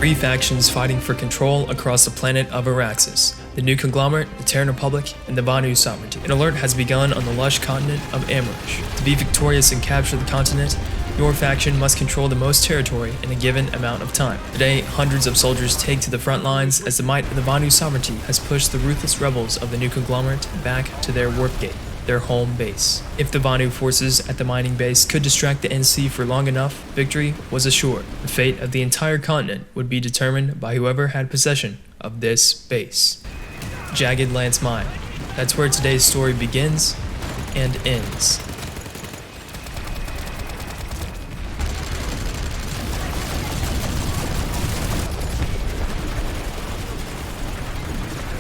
Three factions fighting for control across the planet of Auraxis: the New Conglomerate, the Terran Republic, and the Vanu Sovereignty. An alert has begun on the lush continent of Amerish. To be victorious and capture the continent, your faction must control the most territory in a given amount of time. Today, hundreds of soldiers take to the front lines as the might of the Vanu Sovereignty has pushed the ruthless rebels of the New Conglomerate back to their warp gate, their home base. If the Vanu forces at the mining base could distract the NC for long enough, victory was assured. The fate of the entire continent would be determined by whoever had possession of this base. Jagged Lance Mine. That's where today's story begins and ends.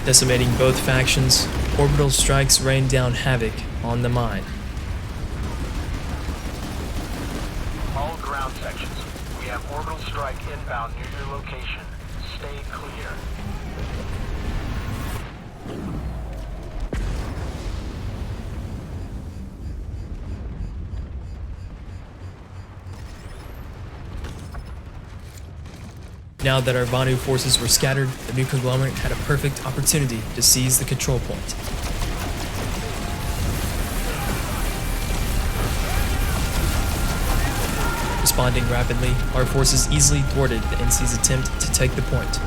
Decimating both factions, orbital strikes rain down havoc on the mine. All ground sections, we have orbital strike inbound near your location. Stay clear. Now that our Vanu forces were scattered, the New Conglomerate had a perfect opportunity to seize the control point. Responding rapidly, our forces easily thwarted the NC's attempt to take the point.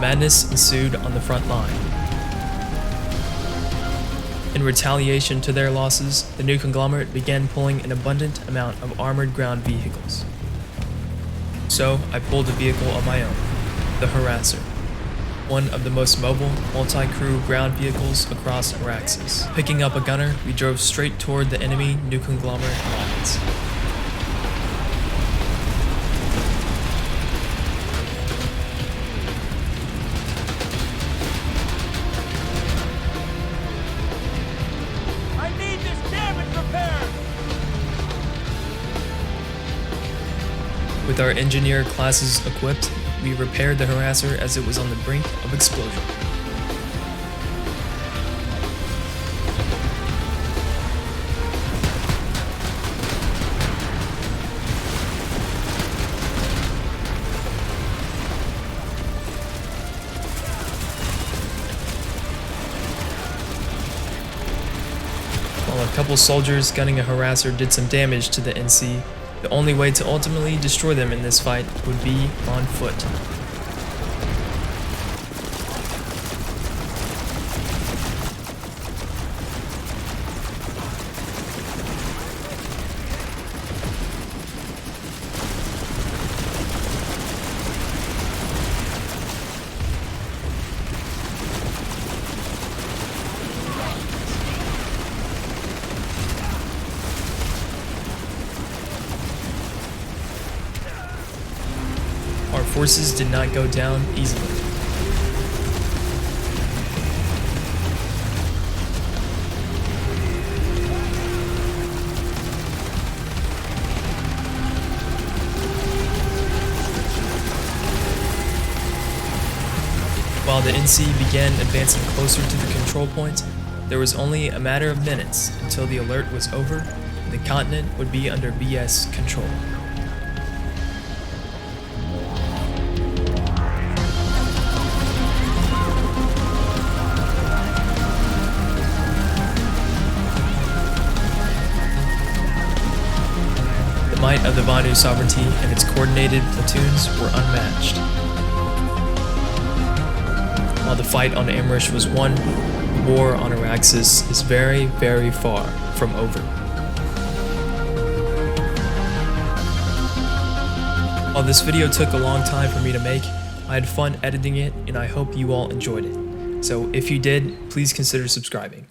Madness ensued on the front line. In retaliation to their losses, the New Conglomerate began pulling an abundant amount of armored ground vehicles. So, I pulled a vehicle of my own, the Harasser, one of the most mobile, multi-crew ground vehicles across Auraxis. Picking up a gunner, we drove straight toward the enemy New Conglomerate lines. With our engineer classes equipped, we repaired the Harasser as it was on the brink of explosion. While a couple soldiers gunning a Harasser did some damage to the NC, the only way to ultimately destroy them in this fight would be on foot. Our forces did not go down easily. While the NC began advancing closer to the control point, there was only a matter of minutes until the alert was over and the continent would be under BS control. The might of the Vanu Sovereignty and its coordinated platoons were unmatched. While the fight on Amerish was won, the war on Auraxis is very, very far from over. While this video took a long time for me to make, I had fun editing it and I hope you all enjoyed it. So if you did, please consider subscribing.